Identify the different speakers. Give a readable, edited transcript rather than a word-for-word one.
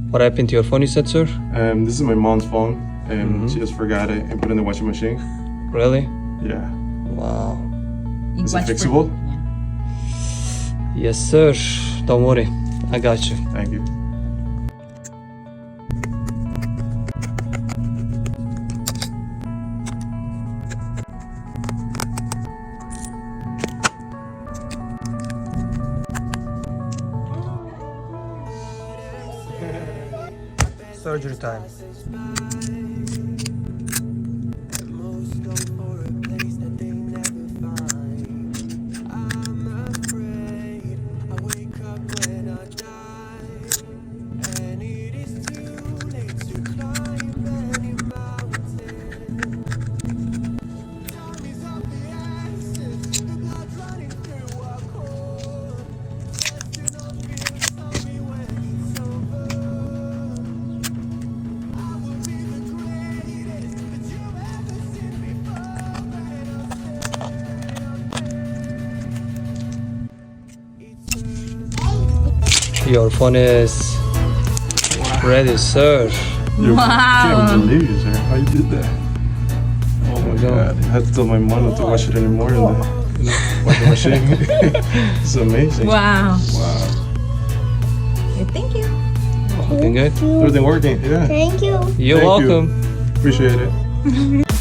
Speaker 1: What happened to your phone, you said, sir?
Speaker 2: This is my mom's phone, and she just forgot it and put it in the washing machine.
Speaker 1: Really?
Speaker 2: Yeah.
Speaker 1: Wow.
Speaker 2: Is it fixable?
Speaker 1: Yes, sir. Don't worry. I got you.
Speaker 2: Thank you.
Speaker 1: Surgery time. Your phone is ready, sir.
Speaker 2: I can't believe it, sir. How you did that? Oh my God. I had to tell my mom not to wash it anymore in the washing machine. It's amazing.
Speaker 3: Wow.
Speaker 2: Wow.
Speaker 3: Thank you.
Speaker 1: Looking good.
Speaker 2: Everything working? Yeah.
Speaker 4: Thank you.
Speaker 1: You're
Speaker 2: Thank you.
Speaker 1: welcome.
Speaker 2: Appreciate it.